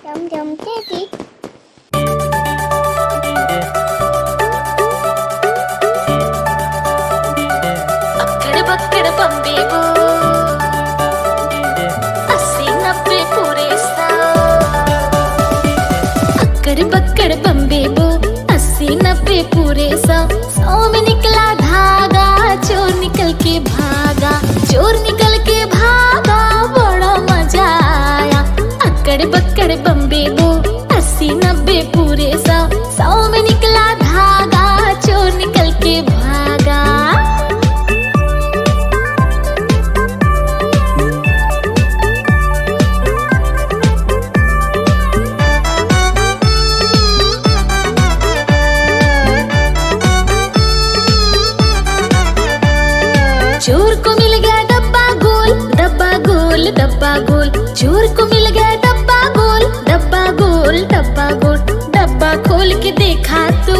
Chậm chậm thế chị. अक्कड़ बक्कड़ Bombay वो 80-90 पूरे 100। अक्कड़ बक्कड़ बम्बे वो 80-90 पूरे 100। 100 में निकला धागा, चोर निकल के भागा, चोर निकल के भागा, बड़ा मजा आया। अक्कड़ बक्कड़ बम्बे वो 80-90 पूरे 100। 100 में निकला धागा, चोर निकल के भागा। चोर को मिल गया डब्बा गोल, डब्बा गोल, डब्बा गोल। चोर को मिल गया डब्बा गोल, डब्बा गोल, डब्बा गोल। डब्बा खोल के देखा तो,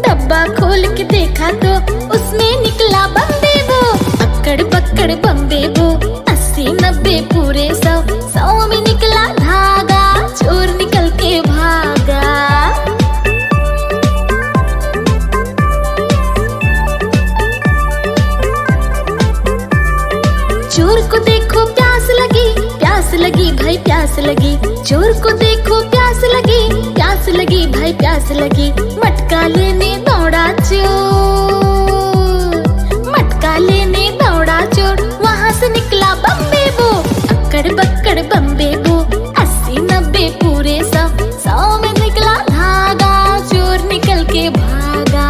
डब्बा खोल के देखा तो उसमें निकला बम्बे वो। अक्कड़ बक्कड़ बम्बे वो 80-90 पूरे 100। 100 में निकला धागा, चोर निकल के भागा। चोर को देखो प्यास लगी, प्यास लगी भाई प्यास लगी। चोर को देखो प्यास लगी, प्यास लगी भाई प्यास लगी। मटका लेने दौड़ा चोर, मटका लेने दौड़ा चोर, वहां से निकला बम्बे वो। अक्कड़ बक्कड़ बम्बे वो 80-90 पूरे 100। 100 में निकला धागा, चोर निकल के भागा।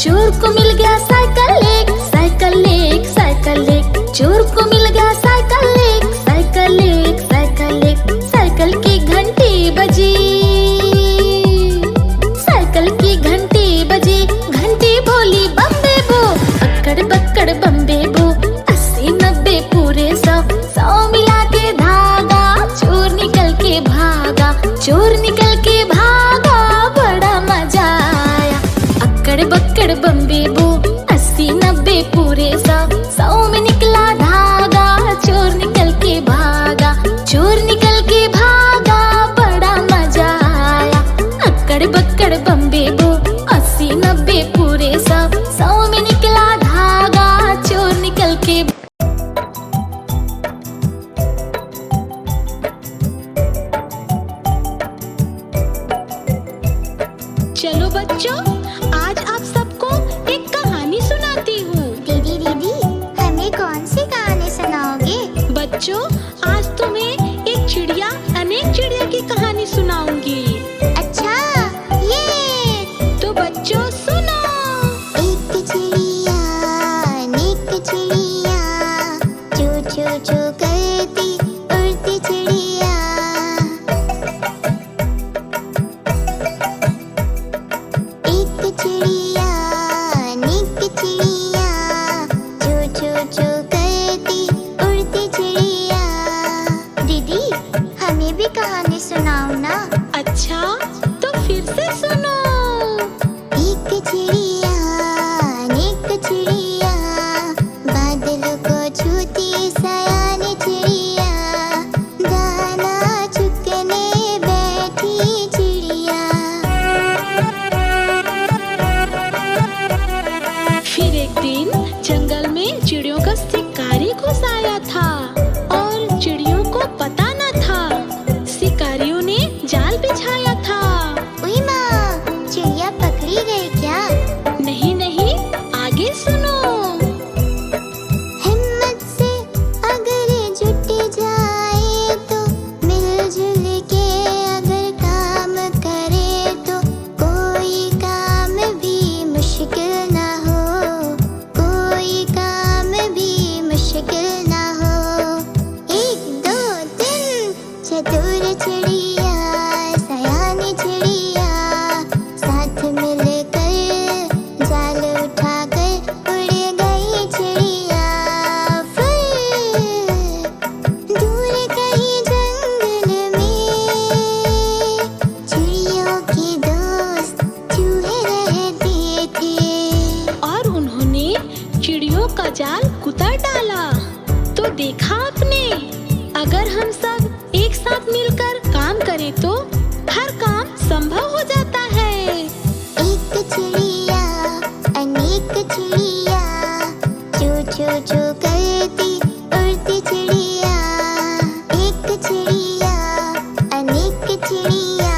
चोर को मिल गया साइकिल एक, साइकिल एक, साइकिल एक। चोर को मिल गया साइकिल एक, साइकिल एक, साइकिल एक। साइकिल की घंटी बजी, साइकिल की घंटी बजी, घंटी बोली बम्बे वो। अक्कड़ बक्कड़ बम्बे वो 80-90 पूरे 100। 100 मिला के धागा, चोर निकल के भागा, चोर निकल के भागा, बड़ा मजा आया। अक्कड़ बक्कड़ बम्बे वो 80-90 पूरे 100। 100 में निकला धागा, चोर निकल के भागा, चोर निकल के भागा, बड़ा मजा आया। अक्कड़ बक्कड़ बम्बे वो 80-90 पूरे 100। 100 में निकला धागा, चोर निकल के। चलो बच्चों, आज आप सबको एक कहानी सुनाती हूँ। दीदी दीदी, हमें कौन सी कहानी सुनाओगे? बच्चों, आज तुम्हें एक चिड़िया अनेक चिड़िया की कहानी सुनाऊंगी। अच्छा, ये तो बच्चों सुनो। एक चिड़िया, अनेक चिड़िया, चू चू चू करती उड़ती चिड़िया। एक चिड़िया, अनेक चिड़िया, चू चू चू करती उड़ती चिड़िया। दीदी, हमें भी कहानी सुनाओ ना। अच्छा, तो फिर से सुनो। एक चिड़िया, अनेक चिड़िया, बादलों को छूती सयानी चिड़िया, दाना चुगने बैठी चिड़िया। फिर एक दिन जंगल में चिड़ियों का शिकारी घुस आया था और चिड़ियों को पता न था। शिकारियों ने जाल बिछाया था। उई माँ, चिड़िया पकड़ी गई क्या? नहीं नहीं, आगे सुनो। हिम्मत से अगर जुट जाए तो, मिलजुल के अगर काम करे तो, कोई काम भी मुश्किल ना हो, कोई काम भी मुश्किल ना हो। जाल कुतर डाला। तो देखा आपने, अगर हम सब एक साथ मिलकर काम करें तो हर काम संभव हो जाता है। एक चिड़िया अनेक चिड़िया, चू चू चू करती उड़ती चिड़िया। एक चिड़िया अनेक चिड़िया,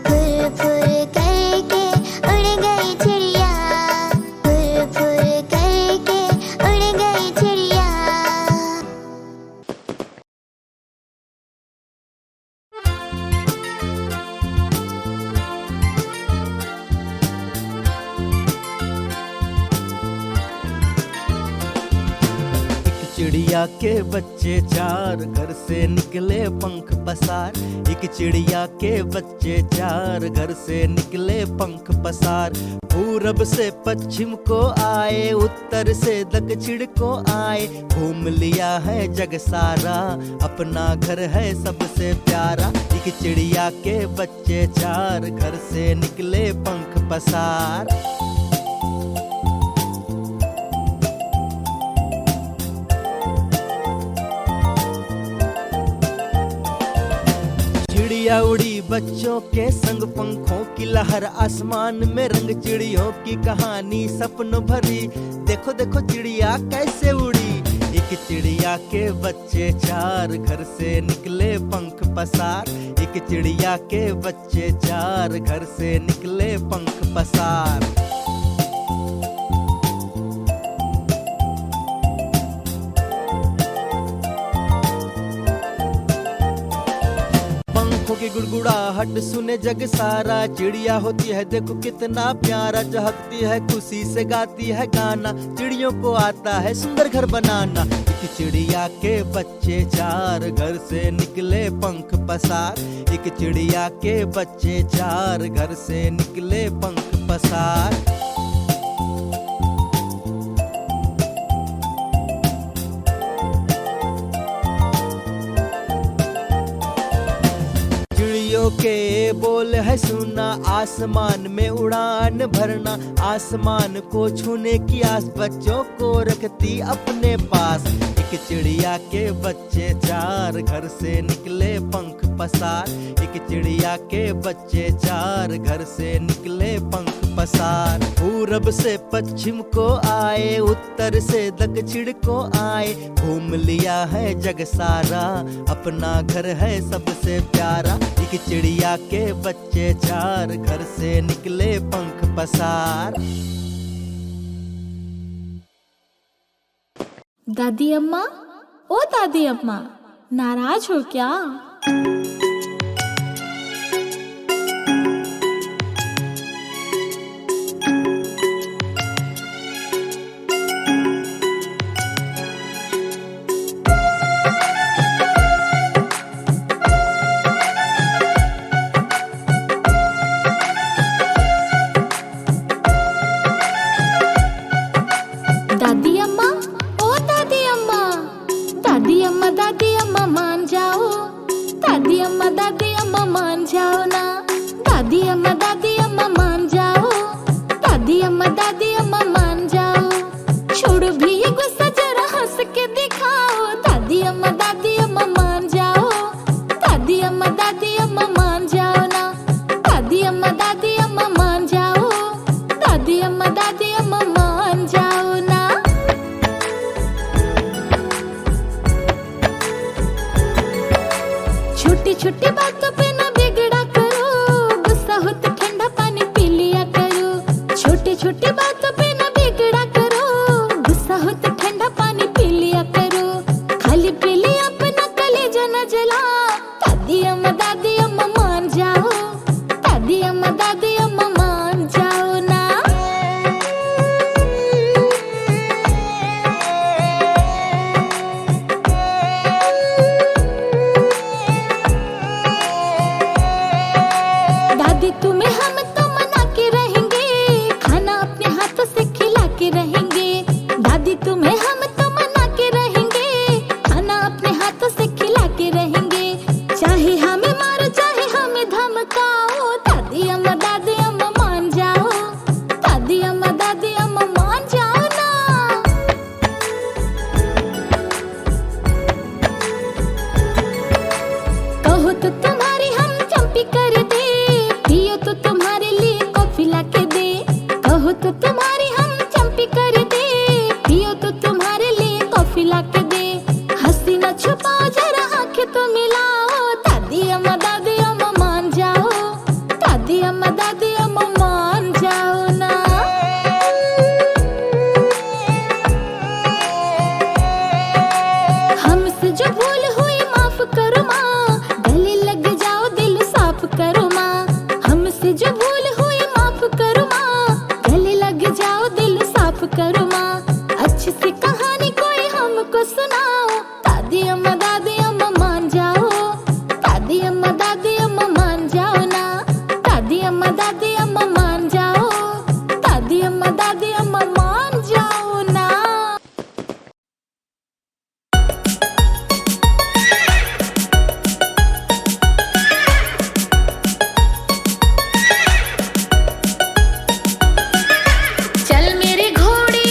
फुर फुर करके उड़ गई चिड़िया। फुर फुर करके उड़ गई चिड़िया। चिड़िया के बच्चे चार, घर से निकले पंख पसार। एक चिड़िया के बच्चे चार, घर से निकले पंख पसार। पूरब से पश्चिम को आए, उत्तर से दक्षिण को आए। घूम लिया है जग सारा, अपना घर है सबसे प्यारा। एक चिड़िया के बच्चे चार, घर से निकले पंख पसार। चिड़िया उड़ी बच्चों के संग, पंखों की लहर आसमान में रंग। चिड़ियों की कहानी सपनों भरी, देखो देखो चिड़िया कैसे उड़ी। एक चिड़िया के बच्चे चार, घर से निकले पंख पसार। एक चिड़िया के बच्चे चार, घर से निकले पंख पसार। की गुड़गुड़ाहट सुने जग सारा। चिड़िया होती है देखो कितना प्यारा, चहकती है खुशी से गाती है गाना। चिड़ियों को आता है सुंदर घर बनाना। एक चिड़िया के बच्चे चार, घर से निकले पंख पसार। एक चिड़िया के बच्चे चार, घर से निकले पंख पसार। के बोल है सुना, आसमान में उड़ान भरना। आसमान को छूने की आस बच्चों को रखती अपने पास। एक चिड़िया के बच्चे चार, घर से निकले पंख पसार। एक चिड़िया के बच्चे चार, घर से निकले पंख पसार। पूरब से पश्चिम को आए, उत्तर से दक्षिण को आए। घूम लिया है जग सारा, अपना घर है सबसे प्यारा। एक चिड़िया के बच्चे चार, घर से निकले पंख पसार। दादी अम्मा, ओ दादी अम्मा, नाराज हो क्या? दादी अम्मा मान जाओ, दादी अम्मा मान जाओ ना। दादी अम्मा मान जाओ, दादी अम्मा मान जाओ। छोड़ो भी ये गुस्सा, जरा हंस के दिखाओ। दादी अम्मा मान जाओ, दादी अम्मा मान जाओ ना। दादी अम्मा मान जाओ, दादी अम्मा मान जाओ ना। छोटी छोटी बातों पे ना बिगड़ा करो, गुस्सा हो तो ठंडा पानी पी लिया करो। छोटी छोटी बातों पे ना बिगड़ा करो, गुस्सा हो तो ठंडा पानी पी लिया करो। खाली पी लिया अपना कलेजा न जला। दादी अम्मा मान जाओ, दादी अम्मा मान जाओ ना। दादी तुम्हें हम तो मना के रहेंगे, खाना अपने हाथों से खिला के रहेंगे। दादी तुम्हें हम तो मना को सुनाओ। दादी अम्मा मान जाओ। दादी अम्मा मान जाओ ना। दादी अम्मा मान जाओ। दादी अम्मा मान जाओ ना। चल मेरे घोड़े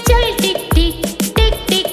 चल टिक टिक टिक टिक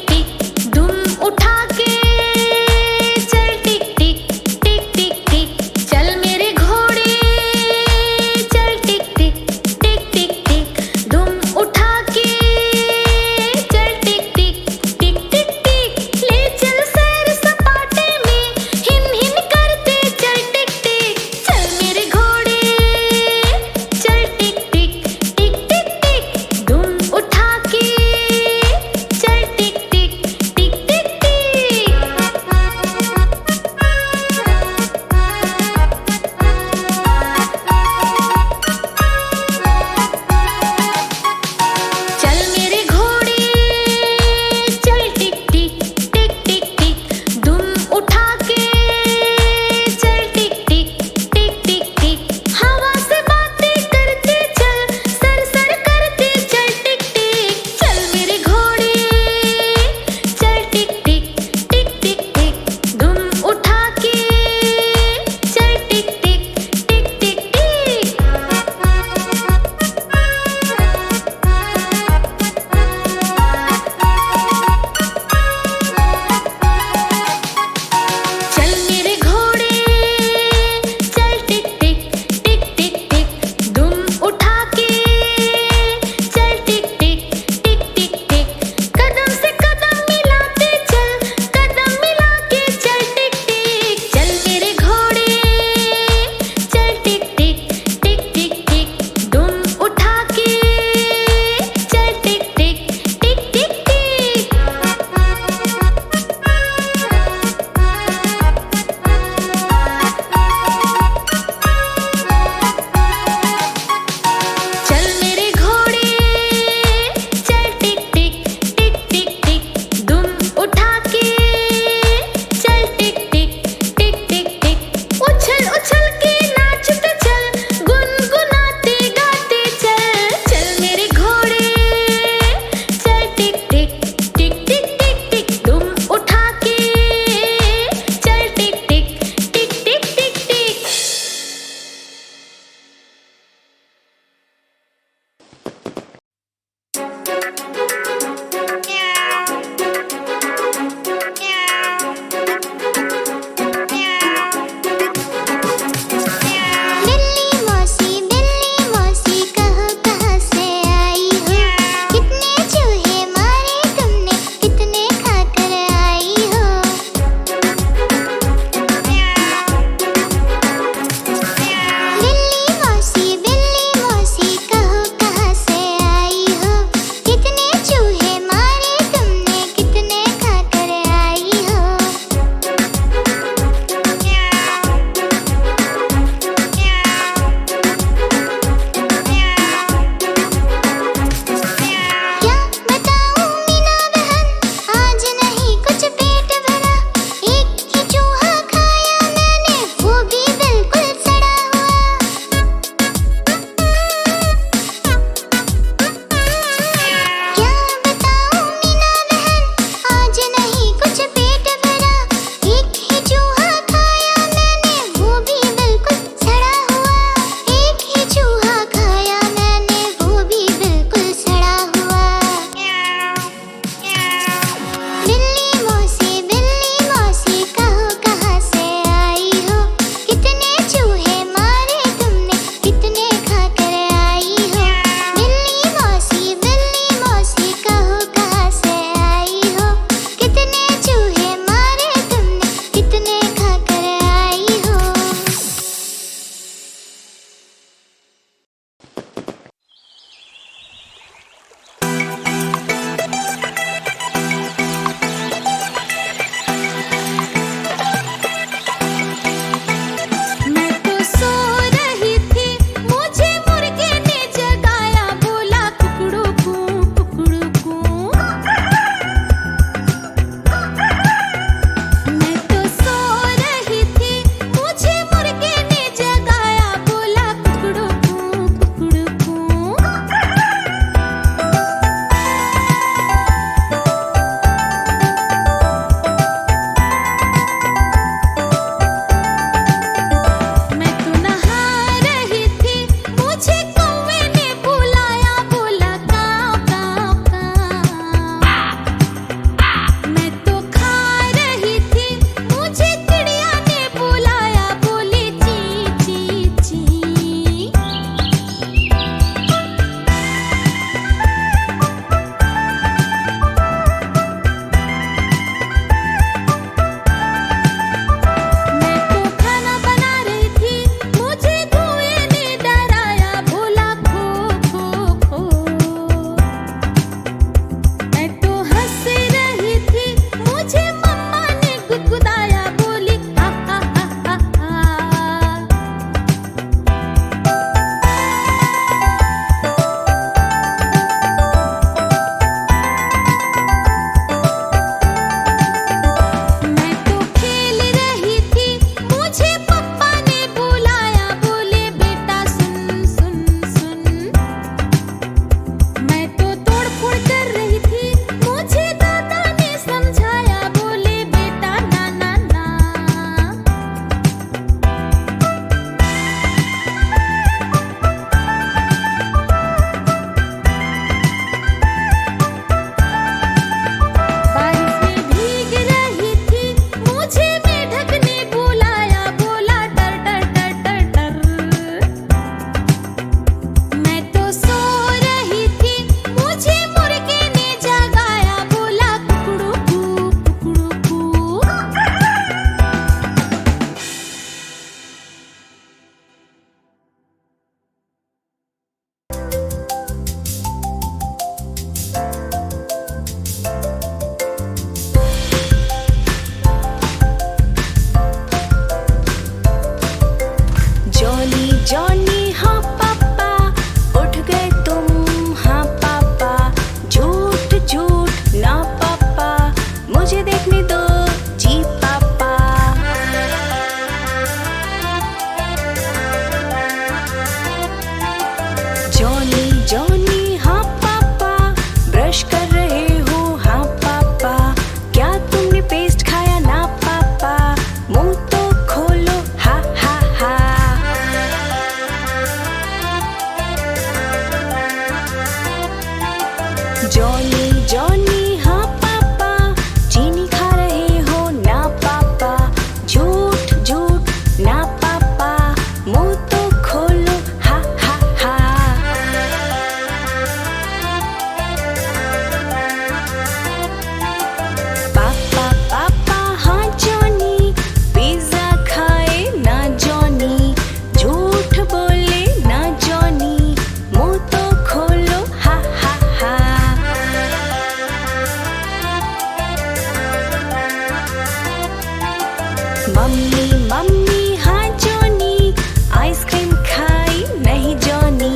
मम्मी मम्मी हाँ जॉनी, आइसक्रीम खाई नहीं जॉनी,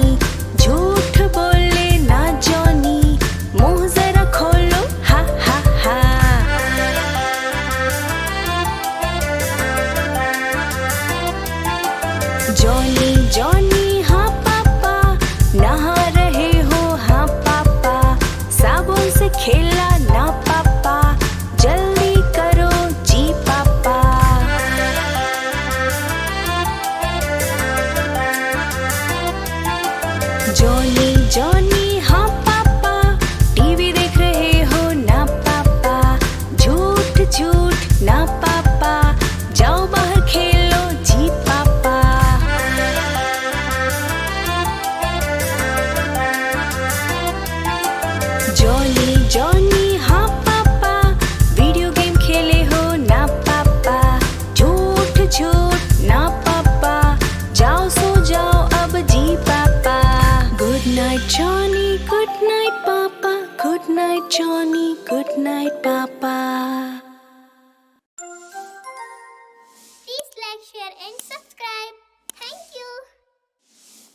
झूठ बोले ना जॉनी, मुंह जरा खोलो हा हा हा। जॉनी जॉनी हाँ पापा, नहा रहे हो हाँ पापा, साबुन से खेला ना पापा, जल्दी करो जी पापा। जॉनी जॉनी हाँ पापा, टीवी देख रहे हो ना पापा, झूठ झूठ ना पापा, जाओ बाहर खेलो जी पापा। जॉनी जॉनी हाँ पापा, वीडियो गेम खेले हो ना पापा, झूठ झूठ ना पापा, जाओ सो जाओ अब जी पापा। Good night Johnny, good night पापा, good night Johnny, good night पापा। Please like, share and subscribe.